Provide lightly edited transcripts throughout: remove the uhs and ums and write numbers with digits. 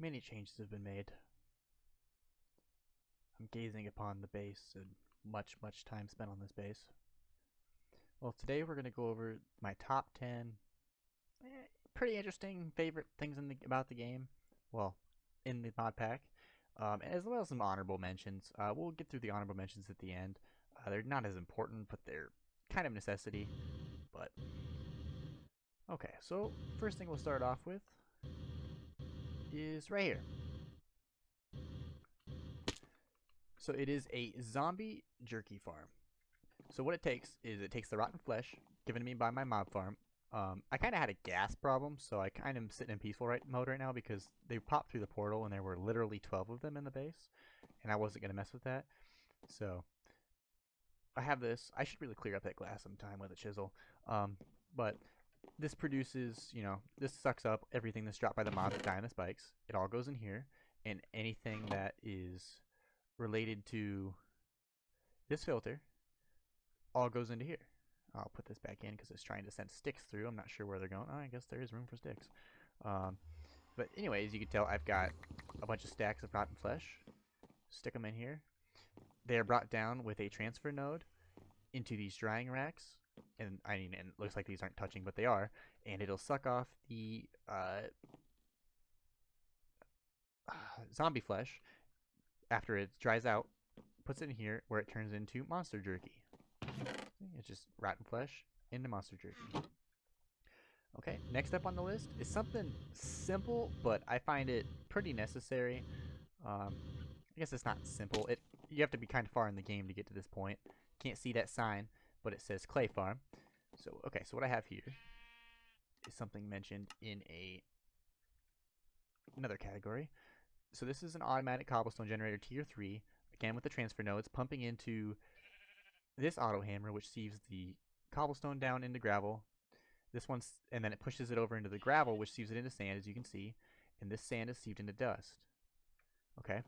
Many changes have been made. I'm gazing upon the base and much time spent on this base. Well, today we're going to go over my top 10 pretty interesting favorite things about the game. Well, in the mod pack. As well as some honorable mentions. We'll get through the honorable mentions at the end. They're not as important, but they're kind of necessity. But okay, so first thing we'll start off with is right here. So it is a zombie jerky farm. So what it takes is it takes the rotten flesh given to me by my mob farm. I kind of had a gas problem, so I kind of am sitting in peaceful mode right now because they popped through the portal and there were literally 12 of them in the base, and I wasn't going to mess with that. So I have this. I should really clear up that glass sometime with a chisel. But this produces, this sucks up everything that's dropped by the mobs that die on the spikes. It all goes in here, and anything that is related to this filter all goes into here. I'll put this back in because it's trying to send sticks through. I'm not sure where they're going. Oh, I guess there is room for sticks. But anyways, you can tell I've got a bunch of stacks of rotten flesh. Stick them in here. They are brought down with a transfer node into these drying racks. And and it looks like these aren't touching, but they are. And it'll suck off the zombie flesh after it dries out, puts it in here where it turns into monster jerky. It's just rotten flesh into monster jerky. Okay, next up on the list is something simple, but I find it pretty necessary. I guess it's not simple. You have to be kind of far in the game to get to this point. Can't see that sign, but it says clay farm. So okay, so what I have here is something mentioned in another category. So this is an automatic cobblestone generator tier 3, again with the transfer nodes pumping into this auto hammer, which sieves the cobblestone down into gravel. This one's, and then it pushes it over into the gravel, which sieves it into sand, as you can see. And this sand is sieved into dust. Okay.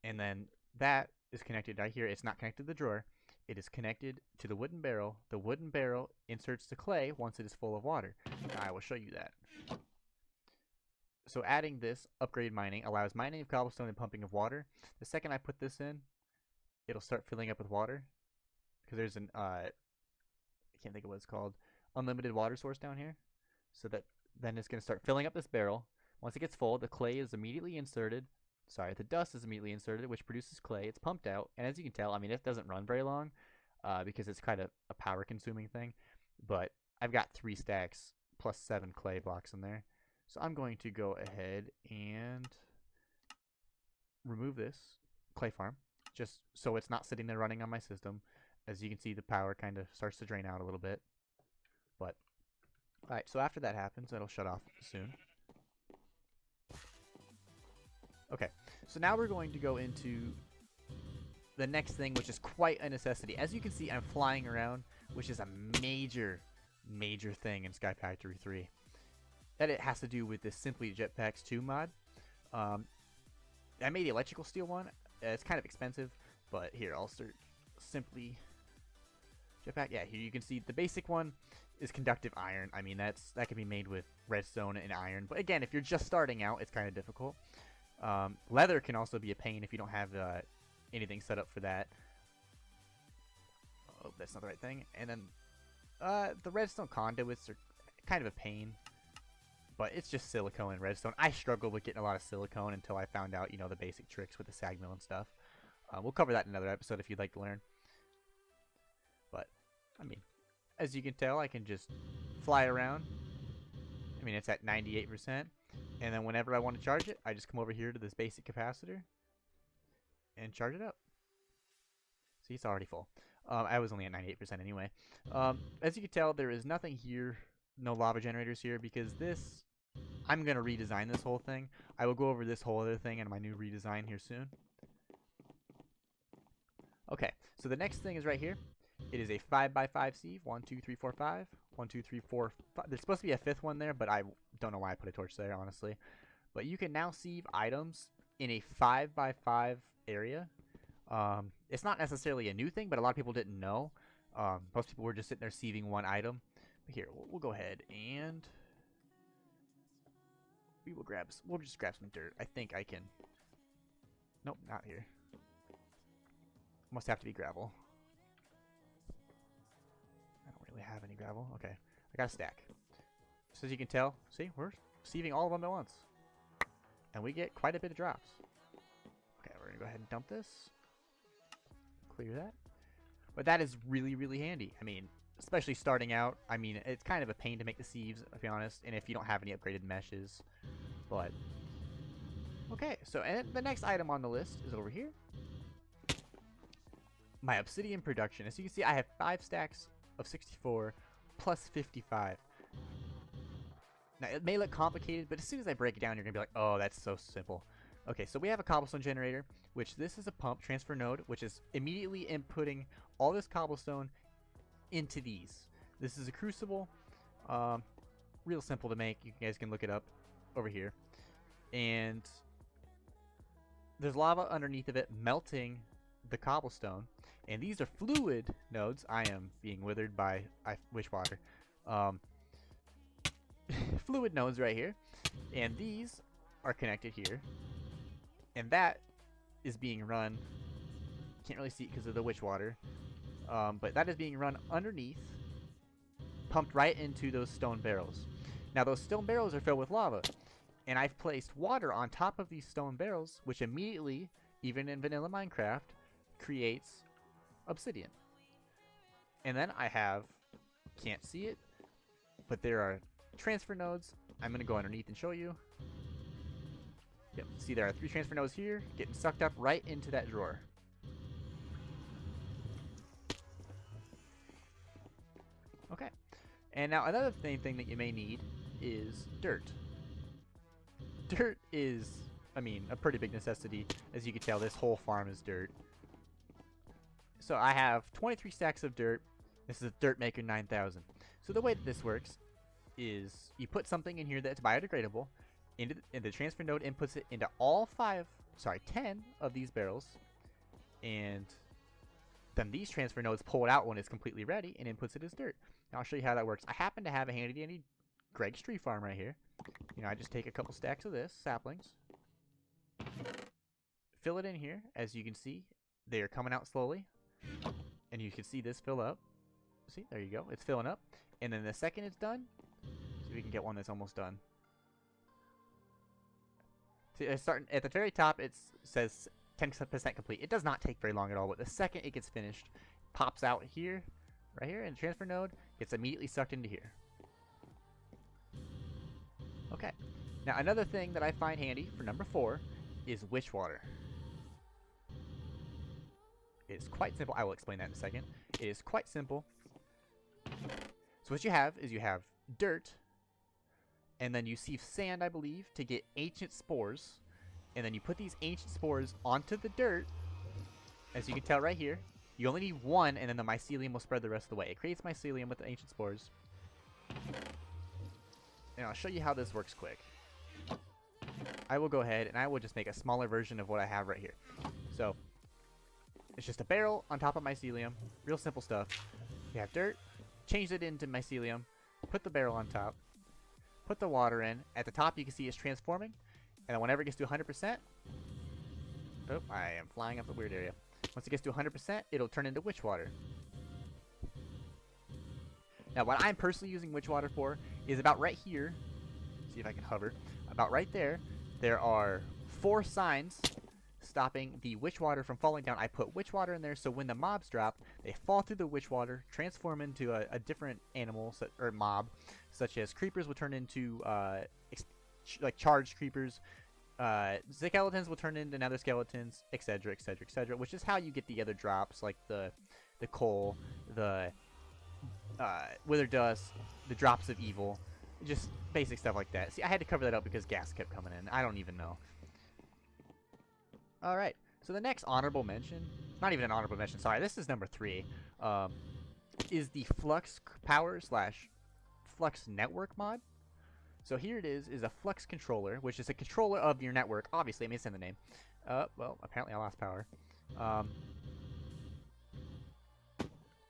And then that is connected right here. It's not connected to the drawer. It is connected to the wooden barrel. The wooden barrel inserts the clay once it is full of water. I will show you that. So adding this upgrade mining allows mining of cobblestone and pumping of water. The second I put this in, it'll start filling up with water. Because there's an, I can't think of what it's called, unlimited water source down here. So that then it's going to start filling up this barrel. Once it gets full, the clay is immediately inserted. Sorry, the dust is immediately inserted, which produces clay. It's pumped out. And as you can tell, I mean, it doesn't run very long because it's kind of a power-consuming thing. But I've got 3 stacks plus 7 clay blocks in there. So I'm going to go ahead and remove this clay farm just so it's not sitting there running on my system. As you can see, the power kind of starts to drain out a little bit. But, alright, so after that happens, it'll shut off soon. Okay, so now we're going to go into the next thing, which is quite a necessity. As you can see, I'm flying around, which is a major thing in Sky Factory 3. That it has to do with this Simply Jetpacks 2 mod. I made the electrical steel one. It's kind of expensive, but here, I'll start Simply Jetpack. Yeah, here you can see the basic one is Conductive Iron. I mean, that can be made with redstone and iron. But again, if you're just starting out, it's kind of difficult. Leather can also be a pain if you don't have anything set up for that. Oh, that's not the right thing. And then the redstone conduits are kind of a pain. But it's just silicone and redstone. I struggled with getting a lot of silicone until I found out, the basic tricks with the sag mill and stuff. We'll cover that in another episode if you'd like to learn. But, I mean, as you can tell, I can just fly around. I mean, it's at 98%. And then whenever I want to charge it, I just come over here to this basic capacitor and charge it up. See, it's already full. I was only at 98% anyway. As you can tell, there is nothing here, no lava generators here, because I'm going to redesign this whole thing. I will go over this whole other thing in my new redesign here soon. Okay, so the next thing is right here. It is a 5x5 sieve. 1, 2, 3, 4, 5. 1, 2, 3, 4, 5. There's supposed to be a 5th one there, but I don't know why I put a torch there, honestly. But you can now sieve items in a 5x5 area. It's not necessarily a new thing, but a lot of people didn't know. Most people were just sitting there sieving one item. But here, we'll go ahead and we'll just grab some dirt. I think I can. Nope, not here. Must have to be gravel. I don't really have any gravel. Okay, I got a stack. So as you can tell, see, we're sieving all of them at once. And we get quite a bit of drops. Okay, we're gonna go ahead and dump this. Clear that. But that is really, really handy. I mean, especially starting out. I mean, it's kind of a pain to make the sieves, to be honest, and if you don't have any upgraded meshes. But okay, so and the next item on the list is over here. My Obsidian Production. As you can see, I have 5 stacks of 64 plus 55. Now, it may look complicated, but as soon as I break it down, you're going to be like, oh, that's so simple. Okay, so we have a Cobblestone Generator, which this is a pump transfer node, which is immediately inputting all this cobblestone into these. This is a crucible. Real simple to make. You guys can look it up over here. And there's lava underneath of it melting the cobblestone. And these are fluid nodes. I am being withered by witch water. Fluid nodes right here. And these are connected here. And that is being run. Can't really see it because of the witch water. But that is being run underneath. Pumped right into those stone barrels. Now those stone barrels are filled with lava. And I've placed water on top of these stone barrels, which immediately, even in vanilla Minecraft, creates obsidian. And then I have, can't see it, but there are transfer nodes. I'm going to go underneath and show you. Yep, see there are 3 transfer nodes here, getting sucked up right into that drawer. Okay, and now another thing that you may need is dirt. Dirt is, I mean, a pretty big necessity. As you can tell, this whole farm is dirt. So I have 23 stacks of dirt. This is a Dirt Maker 9000. So the way that this works is you put something in here that's biodegradable, and the transfer node inputs it into all 10 of these barrels, and then these transfer nodes pull it out when it's completely ready and inputs it as dirt. Now I'll show you how that works. I happen to have a handy dandy Greg's tree farm right here. You know, I just take a couple stacks of this, saplings, fill it in here. As you can see, they are coming out slowly, and you can see this fill up. See, there you go, it's filling up. And then the second it's done, so we can get one that's almost done. See, it's starting at the very top. It says 10% complete. It does not take very long at all, but the second it gets finished, pops out here, right here, and the transfer node gets immediately sucked into here. Okay, now another thing that I find handy for number 4 is witch water. It is quite simple. I will explain that in a second. It is quite simple. So what you have is you have dirt, and then you sieve sand, I believe, to get ancient spores. And then you put these ancient spores onto the dirt. As you can tell right here, you only need 1, and then the mycelium will spread the rest of the way. It creates mycelium with the ancient spores. And I'll show you how this works quick. I will go ahead and I will just make a smaller version of what I have right here. So it's just a barrel on top of mycelium. Real simple stuff. You have dirt, change it into mycelium, put the barrel on top, put the water in. At the top you can see it's transforming. And then whenever it gets to 100%, oh, I am flying up the weird area. Once it gets to 100%, it'll turn into witch water. Now what I'm personally using witch water for is about right here. See if I can hover. About right there, there are 4 signs stopping the witch water from falling down. I put witch water in there so when the mobs drop, they fall through the witch water, transform into a different animal or mob, such as creepers will turn into like charged creepers. Skeletons will turn into nether skeletons, etc., etc., etc., which is how you get the other drops, like the coal, the wither dust, the drops of evil, just basic stuff like that. See, I had to cover that up because gas kept coming in. I don't even know. Alright, so the next honorable mention, not even an honorable mention, sorry, this is number 3, is the Flux Power / Flux Network mod. So here it is a Flux Controller, which is a controller of your network. Obviously, I mean, it's in the name. Well, apparently I lost power.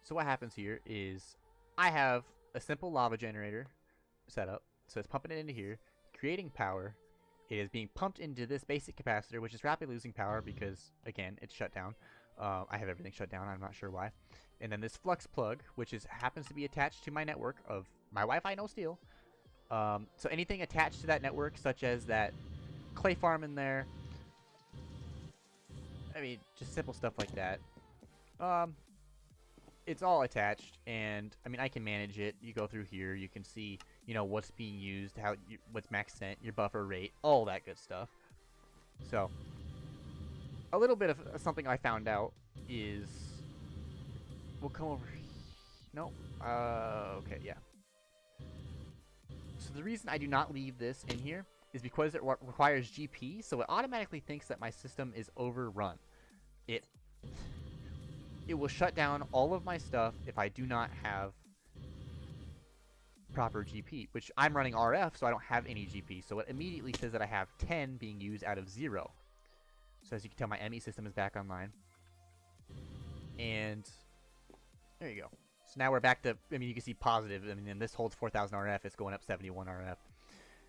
So what happens here is I have a simple lava generator set up. So it's pumping it into here, creating power, It is being pumped into this basic capacitor, which is rapidly losing power because, again, it's shut down. I have everything shut down. I'm not sure why. And then this flux plug, which happens to be attached to my network of my Wi-Fi no steal. So anything attached to that network, such as that clay farm in there, I mean, just simple stuff like that. It's all attached, and I mean, I can manage it. You go through here, you can see, you know, what's being used, what's max sent, your buffer rate, all that good stuff. So, a little bit of something I found out is, we'll come over. No, okay, yeah. So the reason I do not leave this in here is because it requires GP, so it automatically thinks that my system is overrun. It will shut down all of my stuff if I do not have proper GP, which I'm running RF, so I don't have any GP. So it immediately says that I have 10 being used out of 0. So as you can tell, my Emmy system is back online. And there you go. So now we're back to, I mean, you can see positive. I mean, this holds 4,000 RF. It's going up 71 RF.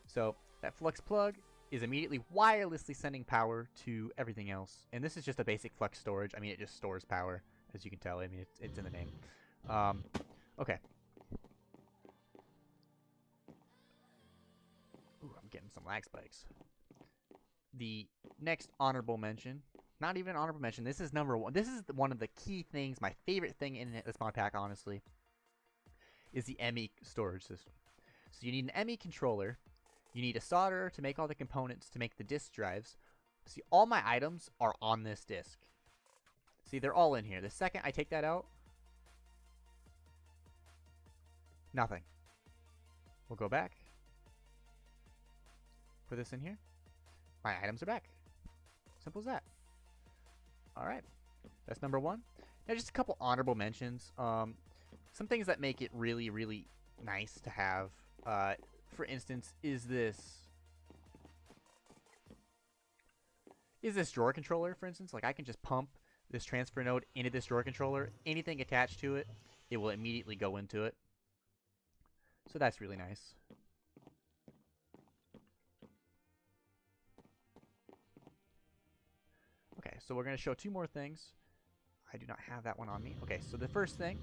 So that flux plug is immediately wirelessly sending power to everything else. And this is just a basic flux storage. I mean, it just stores power, as you can tell. I mean, it's in the name. Okay. Ooh, I'm getting some lag spikes. The next honorable mention, not even an honorable mention, this is number 1. This is one of the key things, my favorite thing in this mod pack, honestly, is the Emmy storage system. So you need an Emmy controller. You need a solderer to make all the components to make the disk drives. See, all my items are on this disk. See, they're all in here. The second I take that out, nothing. We'll go back. Put this in here. My items are back. Simple as that. Alright. That's number 1. Now, just a couple honorable mentions. Some things that make it really, really nice to have. For instance, is this drawer controller, for instance. Like, I can just pump this transfer node into this drawer controller. Anything attached to it, it will immediately go into it. So that's really nice. Okay, so we're going to show 2 more things. I do not have that one on me. Okay, so the first thing,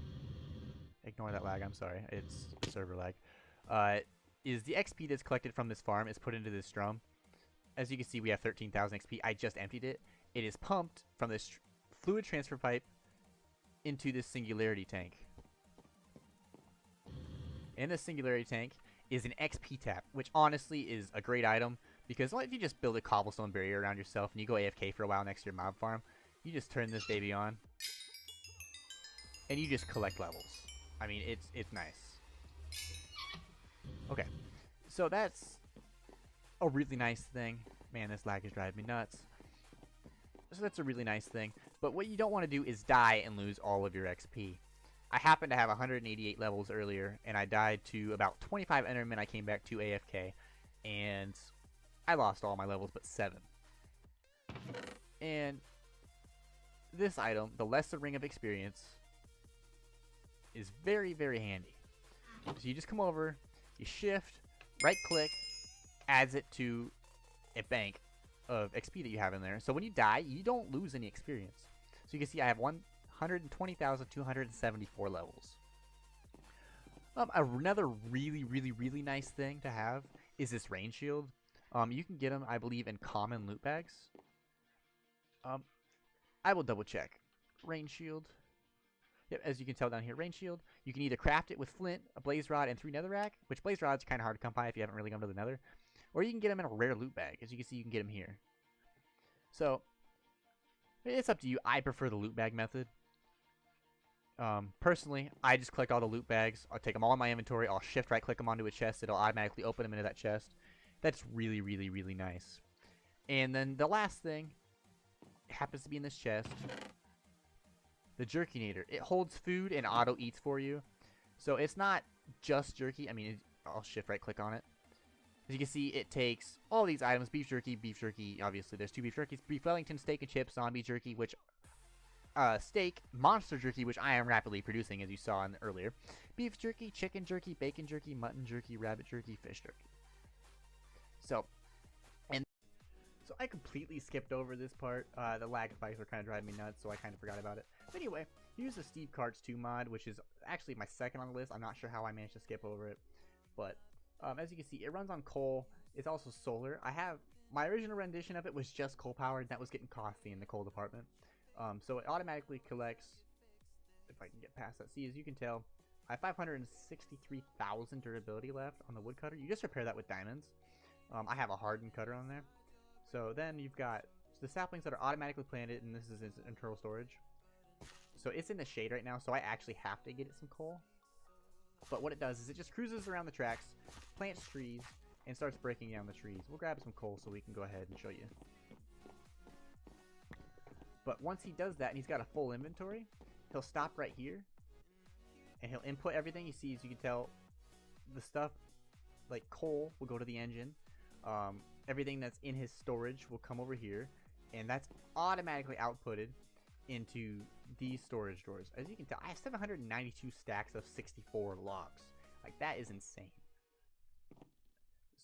ignore that lag, I'm sorry, it's server lag, is the XP that's collected from this farm is put into this drum. As you can see, we have 13,000 XP. I just emptied it. It is pumped from this fluid transfer pipe into this singularity tank. In this singularity tank is an XP tap, which honestly is a great item, because if you just build a cobblestone barrier around yourself and you go AFK for a while next to your mob farm, you just turn this baby on and you just collect levels. I mean, it's nice. Okay, so that's a really nice thing. Man, this lag is driving me nuts. So that's a really nice thing. But what you don't want to do is die and lose all of your XP. I happened to have 188 levels earlier, and I died to about 25 Endermen. I came back to AFK, and I lost all my levels but 7. And this item, the Lesser Ring of Experience, is very, very handy. So you just come over, you shift, right click, adds it to a bank of XP that you have in there. So when you die, you don't lose any experience. So you can see I have 120,274 levels. Another really, really, really nice thing to have is this rain shield. You can get them, I believe, in common loot bags. I will double check. Rain shield. Yep, as you can tell down here, rain shield. You can either craft it with flint, a blaze rod, and 3 netherrack, which blaze rods are kind of hard to come by if you haven't really gone to the nether. Or you can get them in a rare loot bag. As you can see, you can get them here. So, it's up to you. I prefer the loot bag method. Personally, I just collect all the loot bags. I'll take them all in my inventory. I'll shift right click them onto a chest. It'll automatically open them into that chest. That's really, really, really nice. And then the last thing happens to be in this chest. The Jerkinator. It holds food and auto eats for you. So it's not just jerky. I mean, I'll shift right click on it. As you can see, it takes all these items. Beef jerky, obviously there's 2 beef jerkies. Beef Wellington, steak and chips, zombie jerky, which steak, monster jerky, which I am rapidly producing, as you saw in earlier. Beef jerky, chicken jerky, bacon jerky, mutton jerky, rabbit jerky, fish jerky. So, and So I completely skipped over this part. The lag spikes were kind of driving me nuts, so I kind of forgot about it. But anyway, here's the Steve Carts 2 mod, which is actually my second on the list. I'm not sure how I managed to skip over it. But as you can see, it runs on coal. It's also solar. I have my original rendition of it was just coal powered. That was getting costly in the coal department. So it automatically collects, if I can get past that. See, as you can tell, I have 563,000 durability left on the woodcutter. You just repair that with diamonds. I have a hardened cutter on there. So then you've got the saplings that are automatically planted, and this is its internal storage. So it's in the shade right now, so I actually have to get it some coal. But what it does is it just cruises around the tracks, plants trees, and starts breaking down the trees. We'll grab some coal so we can go ahead and show you. But once he does that and he's got a full inventory, he'll stop right here, and he'll input everything. You see, as you can tell, the stuff like coal will go to the engine. Everything that's in his storage will come over here, and that's automatically outputted into these storage drawers. As you can tell, I have 792 stacks of 64 logs. Like, that is insane.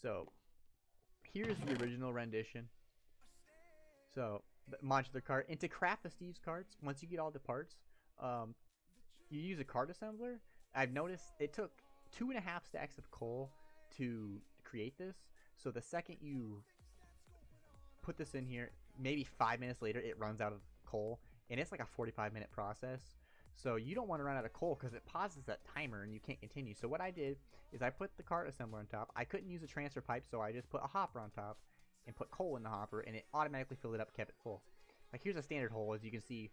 So here's the original rendition. So the modular cart, and to craft the Steve's carts, once you get all the parts, you use a cart assembler. I've noticed it took 2.5 stacks of coal to create this. So the second you put this in here, maybe 5 minutes later, it runs out of coal, and it's like a 45-minute process. So you don't want to run out of coal because it pauses that timer and you can't continue. So what I did is I put the cart assembler on top. I couldn't use a transfer pipe, so I just put a hopper on top and put coal in the hopper, and it automatically filled it up, kept it full. Like, here's a standard hole. As you can see,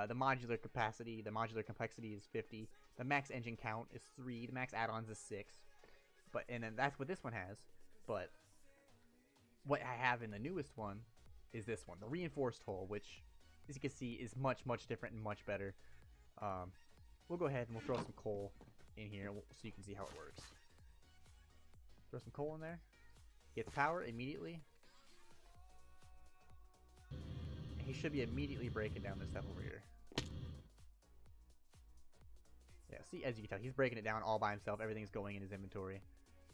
the modular capacity, the modular complexity is 50. The max engine count is 3. The max add-ons is 6. And then that's what this one has. But what I have in the newest one is this one, the reinforced hole, which, as you can see, is much, much different and much better. We'll go ahead and we'll throw some coal in here so you can see how it works. Throw some coal in there. Gets power immediately. And he should be immediately breaking down this stuff over here. Yeah, see, as you can tell, he's breaking it down all by himself. Everything's going in his inventory.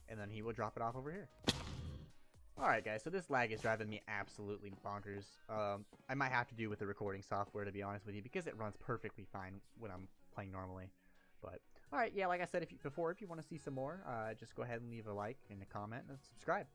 And then he will drop it off over here. Alright guys, so this lag is driving me absolutely bonkers. I might have to do with the recording software, to be honest with you, because it runs perfectly fine when I'm playing normally. But alright, yeah, like I said before, if you want to see some more, just go ahead and leave a like and a comment and subscribe.